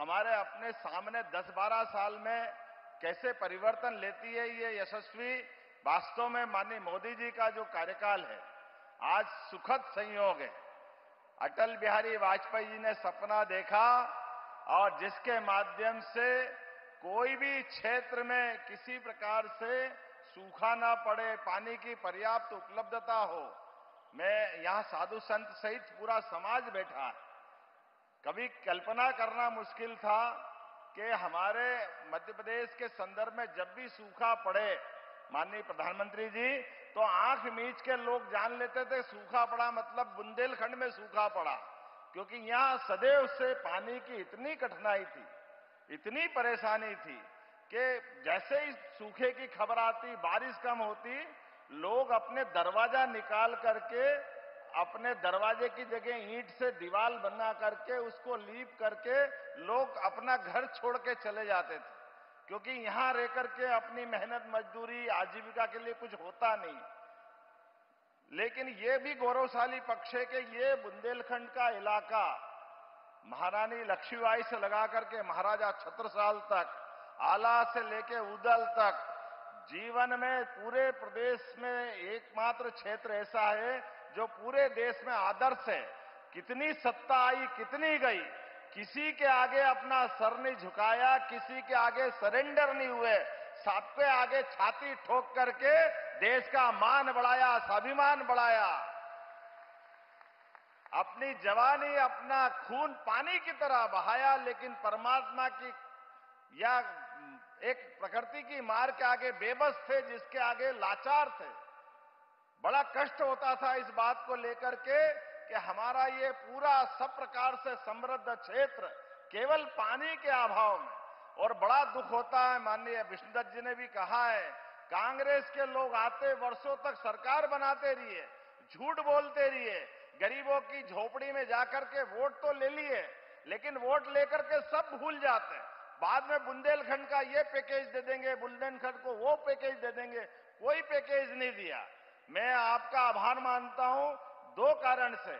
हमारे अपने सामने 10-12 साल में कैसे परिवर्तन लेती है ये यशस्वी, वास्तव में माननीय मोदी जी का जो कार्यकाल है, आज सुखद संयोग है। अटल बिहारी वाजपेयी जी ने सपना देखा और जिसके माध्यम से कोई भी क्षेत्र में किसी प्रकार से सूखा ना पड़े, पानी की पर्याप्त उपलब्धता हो। मैं यहां साधु संत सहित पूरा समाज बैठा है। कभी कल्पना करना मुश्किल था कि हमारे मध्य प्रदेश के संदर्भ में जब भी सूखा पड़े, माननीय प्रधानमंत्री जी, तो आंख मीच के लोग जान लेते थे सूखा पड़ा मतलब बुंदेलखंड में सूखा पड़ा, क्योंकि यहां सदैव से पानी की इतनी कठिनाई थी, इतनी परेशानी थी कि जैसे ही सूखे की खबर आती, बारिश कम होती, लोग अपने दरवाजा निकाल करके अपने दरवाजे की जगह ईंट से दीवार बना करके उसको लीप करके लोग अपना घर छोड़ के चले जाते थे, क्योंकि यहां रह करके अपनी मेहनत मजदूरी आजीविका के लिए कुछ होता नहीं। लेकिन ये भी गौरवशाली पक्ष है कि ये बुंदेलखंड का इलाका महारानी लक्ष्मीबाई से लगा करके महाराजा छत्रसाल तक, आला से लेके उदल तक, जीवन में पूरे प्रदेश में एकमात्र क्षेत्र ऐसा है जो पूरे देश में आदर्श है। कितनी सत्ता आई, कितनी गई, किसी के आगे अपना सर नहीं झुकाया, किसी के आगे सरेंडर नहीं हुए, सबके आगे छाती ठोक करके देश का मान बढ़ाया, स्वाभिमान बढ़ाया। अपनी जवानी, अपना खून पानी की तरह बहाया, लेकिन परमात्मा की या एक प्रकृति की मार के आगे बेबस थे, जिसके आगे लाचार थे। बड़ा कष्ट होता था इस बात को लेकर के कि हमारा ये पूरा सब प्रकार से समृद्ध क्षेत्र केवल पानी के अभाव में, और बड़ा दुख होता है, माननीय विष्णुदत्त जी ने भी कहा है, कांग्रेस के लोग आते वर्षों तक सरकार बनाते रहिए, झूठ बोलते रहिए, गरीबों की झोपड़ी में जाकर के वोट तो ले लिए, लेकिन वोट लेकर के सब भूल जाते हैं। बाद में बुंदेलखंड का ये पैकेज दे देंगे, बुंदेलखंड को वो पैकेज दे देंगे, कोई पैकेज नहीं दिया। मैं आपका आभार मानता हूं 2 कारण से।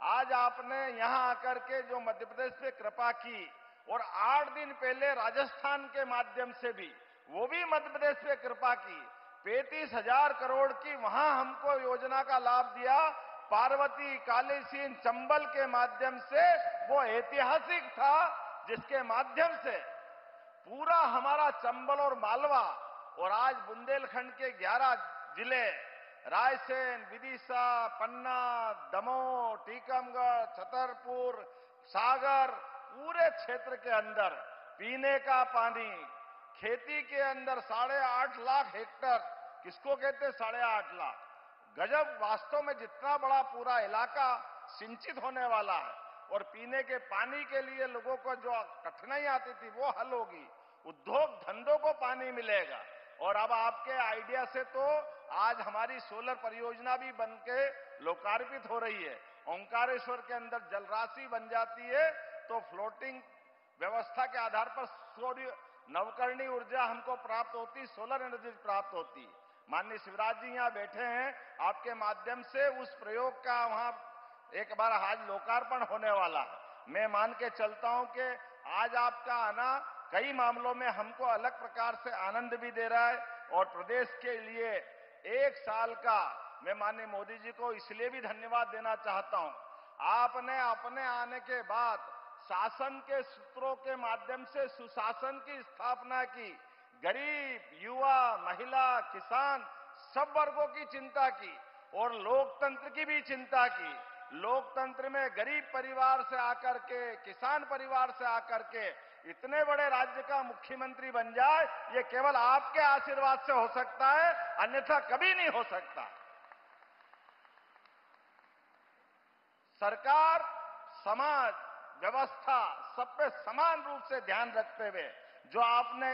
आज आपने यहां आकर के जो मध्य प्रदेश पे कृपा की, और 8 दिन पहले राजस्थान के माध्यम से भी, वो भी मध्य प्रदेश पे कृपा की, 35,000 करोड़ की वहां हमको योजना का लाभ दिया। पार्वती, कालीसीन, चंबल के माध्यम से वो ऐतिहासिक था, जिसके माध्यम से पूरा हमारा चंबल और मालवा और आज बुंदेलखंड के 11 जिले, रायसेन, विदिशा, पन्ना, दमोह, टीकमगढ़, छतरपुर, सागर, पूरे क्षेत्र के अंदर पीने का पानी, खेती के अंदर 8.5 लाख हेक्टर, किसको कहते हैं 8.5 लाख, गजब। वास्तव में जितना बड़ा पूरा इलाका सिंचित होने वाला है, और पीने के पानी के लिए लोगों को जो कठिनाई आती थी वो हल होगी, उद्योग धंधों को पानी मिलेगा। और अब आपके आइडिया से तो आज हमारी सोलर परियोजना भी बनके लोकार्पित हो रही है। ओंकारेश्वर के अंदर जलराशि बन जाती है तो फ्लोटिंग व्यवस्था के आधार पर सूर्य नवकरणीय ऊर्जा हमको प्राप्त होती, सोलर एनर्जी प्राप्त होती। माननीय शिवराज जी यहां बैठे हैं, आपके माध्यम से उस प्रयोग का वहां एक बार आज लोकार्पण होने वाला है। मैं मान के चलता हूं कि आज आपका आना कई मामलों में हमको अलग प्रकार से आनंद भी दे रहा है, और प्रदेश के लिए 1 साल का मैं माननीय मोदी जी को इसलिए भी धन्यवाद देना चाहता हूं। आपने अपने आने के बाद शासन के सूत्रों के माध्यम से सुशासन की स्थापना की, गरीब, युवा, महिला, किसान सब वर्गों की चिंता की, और लोकतंत्र की भी चिंता की। लोकतंत्र में गरीब परिवार से आकर के, किसान परिवार से आकर के इतने बड़े राज्य का मुख्यमंत्री बन जाए, ये केवल आपके आशीर्वाद से हो सकता है, अन्यथा कभी नहीं हो सकता। सरकार, समाज, व्यवस्था सब पे समान रूप से ध्यान रखते हुए जो आपने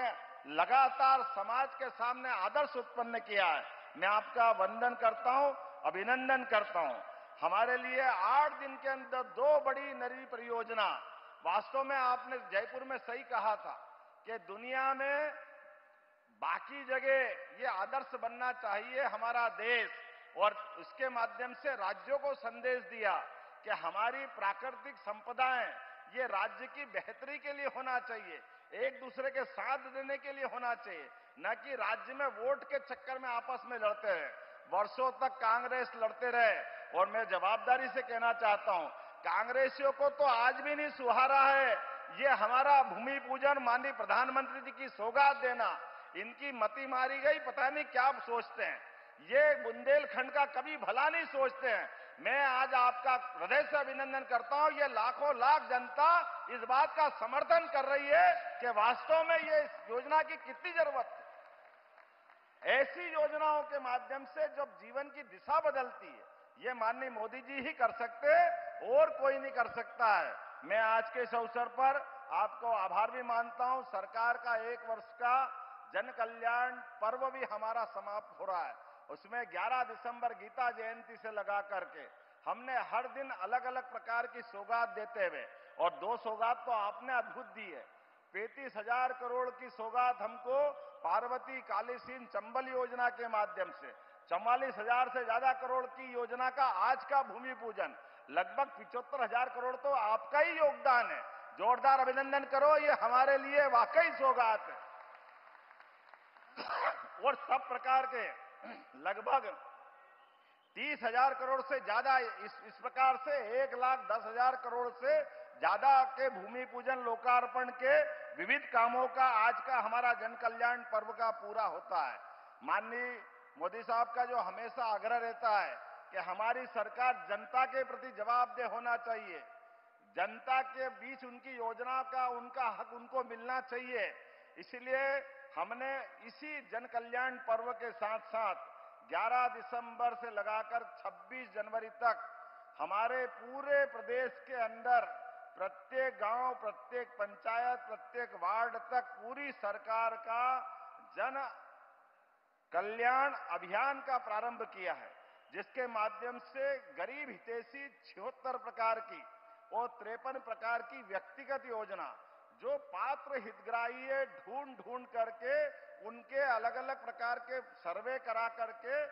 लगातार समाज के सामने आदर्श उत्पन्न किया है, मैं आपका वंदन करता हूं, अभिनंदन करता हूं। हमारे लिए 8 दिन के अंदर 2 बड़ी नई परियोजना, वास्तव में आपने जयपुर में सही कहा था कि दुनिया में बाकी जगह ये आदर्श बनना चाहिए हमारा देश, और इसके माध्यम से राज्यों को संदेश दिया कि हमारी प्राकृतिक संपदाएं ये राज्य की बेहतरी के लिए होना चाहिए, एक दूसरे के साथ देने के लिए होना चाहिए, न कि राज्य में वोट के चक्कर में आपस में लड़ते रहे। वर्षों तक कांग्रेस लड़ते रहे और मैं जवाबदारी से कहना चाहता हूं, कांग्रेसियों को तो आज भी नहीं सुहारा है ये हमारा भूमि पूजन माननीय प्रधानमंत्री जी की सौगात देना। इनकी मति मारी गई, पता नहीं क्या सोचते हैं, ये बुंदेलखंड का कभी भला नहीं सोचते हैं। मैं आज आपका हृदय से अभिनंदन करता हूं, ये लाखों लाख जनता इस बात का समर्थन कर रही है कि वास्तव में ये योजना की कितनी जरूरत है। ऐसी योजनाओं के माध्यम से जब जीवन की दिशा बदलती है, ये माननीय मोदी जी ही कर सकते हैं और कोई नहीं कर सकता है। मैं आज के इस अवसर पर आपको आभार भी मानता हूं। सरकार का 1 वर्ष का जन कल्याण पर्व भी हमारा समाप्त हो रहा है। उसमें 11 दिसंबर गीता जयंती से लगा करके हमने हर दिन अलग अलग प्रकार की सौगात देते हुए, और 2 सौगात तो आपने अद्भुत दी है। 35,000 करोड़ की सौगात हमको पार्वती कालीसिंध चंबल योजना के माध्यम से, 44,000 से ज्यादा करोड़ की योजना का आज का भूमि पूजन, लगभग 75,000 करोड़ तो आपका ही योगदान है। जोरदार अभिनंदन करो, ये हमारे लिए वाकई सौगात है। और सब प्रकार के लगभग 30,000 करोड़ से ज्यादा, इस प्रकार से 1,10,000 करोड़ से ज्यादा के भूमि पूजन लोकार्पण के विविध कामों का आज का हमारा जन कल्याण पर्व का पूरा होता है। माननीय मोदी साहब का जो हमेशा आग्रह रहता है कि हमारी सरकार जनता के प्रति जवाबदेह होना चाहिए, जनता के बीच उनकी योजना का उनका हक उनको मिलना चाहिए, इसलिए हमने इसी जन कल्याण पर्व के साथ साथ 11 दिसंबर से लगाकर 26 जनवरी तक हमारे पूरे प्रदेश के अंदर प्रत्येक गांव, प्रत्येक पंचायत, प्रत्येक वार्ड तक पूरी सरकार का जन कल्याण अभियान का प्रारंभ किया है, जिसके माध्यम से गरीब हितैषी 76 प्रकार की और 53 प्रकार की व्यक्तिगत योजना जो पात्र हितग्राही है ढूंढ करके उनके अलग अलग प्रकार के सर्वे करा करके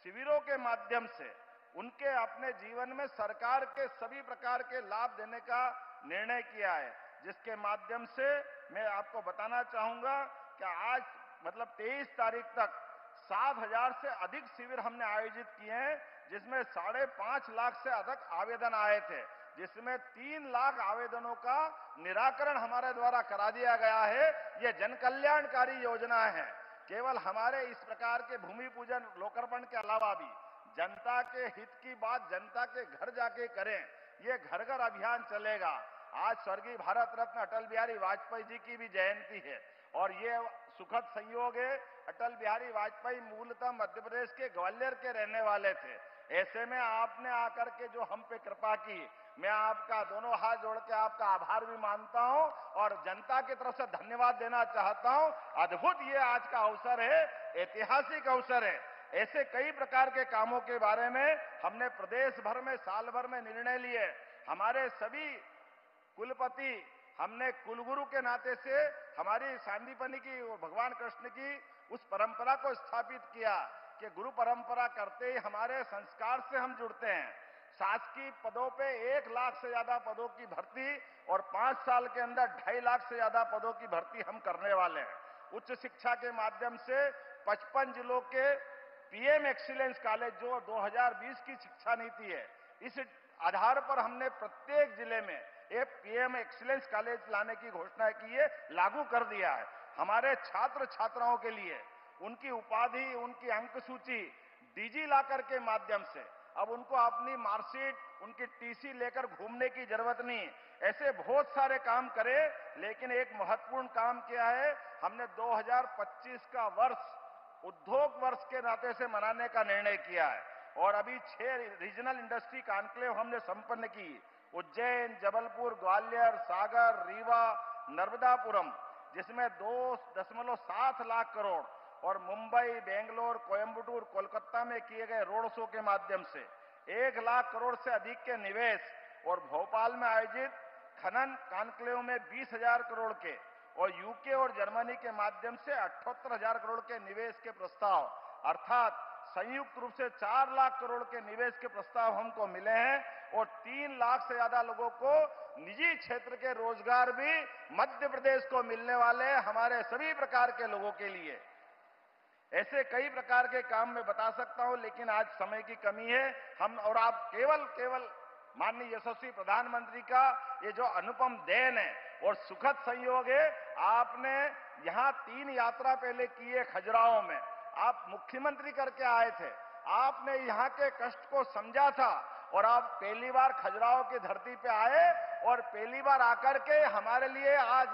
शिविरों के माध्यम से उनके अपने जीवन में सरकार के सभी प्रकार के लाभ देने का निर्णय किया है, जिसके माध्यम से मैं आपको बताना चाहूंगा कि आज मतलब 23 तारीख तक 7,000 से अधिक शिविर हमने आयोजित किए हैं, जिसमें 5.5 लाख से अधिक आवेदन आए थे, जिसमें 3 लाख आवेदनों का निराकरण हमारे द्वारा करा दिया गया है। ये जन कल्याणकारी योजना है। केवल हमारे इस प्रकार के भूमि पूजन लोकार्पण के अलावा भी जनता के हित की बात जनता के घर जाके करें, ये घर घर अभियान चलेगा। आज स्वर्गीय भारत रत्न अटल बिहारी वाजपेयी जी की भी जयंती है और ये सुखद संयोग है, अटल बिहारी वाजपेयी मूलतः मध्य प्रदेश के ग्वालियर के रहने वाले थे। ऐसे में आपने आकर के जो हम पे कृपा की, मैं आपका दोनों हाथ जोड़ के आपका आभार भी मानता हूं और जनता की तरफ से धन्यवाद देना चाहता हूं। अद्भुत ये आज का अवसर है, ऐतिहासिक अवसर है। ऐसे कई प्रकार के कामों के बारे में हमने प्रदेश भर में साल भर में निर्णय लिए। हमारे सभी कुलपति, हमने कुलगुरु के नाते से हमारी सांदीपनि की भगवान कृष्ण की उस परंपरा को स्थापित किया कि गुरु परंपरा करते ही हमारे संस्कार से हम जुड़ते हैं। शासकीय पदों पे 1 लाख से ज्यादा पदों की भर्ती और 5 साल के अंदर 2.5 लाख से ज्यादा पदों की भर्ती हम करने वाले हैं। उच्च शिक्षा के माध्यम से 55 जिलों के पीएम एक्सीलेंस कॉलेज जो 2020 की शिक्षा नीति है, इस आधार पर हमने प्रत्येक जिले में एक पीएम एक्सीलेंस कॉलेज लाने की घोषणा की है, लागू कर दिया है। हमारे छात्र छात्राओं के लिए उनकी उपाधि, उनकी अंक सूची डिजी लॉकर के माध्यम से अब उनको अपनी मार्कशीट, उनकी टीसी लेकर घूमने की जरूरत नहीं। ऐसे बहुत सारे काम करें, लेकिन एक महत्वपूर्ण काम किया है, हमने 2025 का वर्ष उद्योग वर्ष के नाते से मनाने का निर्णय किया है और अभी 6 रीजनल इंडस्ट्री कॉन्क्लेव हमने संपन्न की। उज्जैन, जबलपुर, ग्वालियर, सागर, रीवा, नर्मदापुरम, जिसमें 2.7 लाख करोड़ और मुंबई, बेंगलोर, कोयंबटूर, कोलकाता में किए गए रोड शो के माध्यम से 1 लाख करोड़ से अधिक के निवेश और भोपाल में आयोजित खनन कॉन्क्लेव में 20,000 करोड़ के और यूके और जर्मनी के माध्यम से 78,000 करोड़ के निवेश के प्रस्ताव, अर्थात संयुक्त रूप से 4 लाख करोड़ के निवेश के प्रस्ताव हमको मिले हैं और 3 लाख से ज्यादा लोगों को निजी क्षेत्र के रोजगार भी मध्य प्रदेश को मिलने वाले हमारे सभी प्रकार के लोगों के लिए। ऐसे कई प्रकार के काम मैं बता सकता हूं, लेकिन आज समय की कमी है। हम और आप केवल माननीय यशस्वी प्रधानमंत्री का ये जो अनुपम देन है और सुखद संयोग है, आपने यहां 3 यात्रा पहले की है खजुराहो में, आप मुख्यमंत्री करके आए थे, आपने यहां के कष्ट को समझा था और आप पहली बार खजुराहो की धरती पे आए और पहली बार आकर के हमारे लिए आज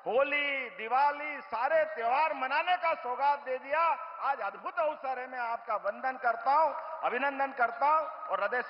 होली, दिवाली, सारे त्योहार मनाने का सौगात दे दिया। आज अद्भुत अवसर है, मैं आपका वंदन करता हूं, अभिनंदन करता हूं और हृदय से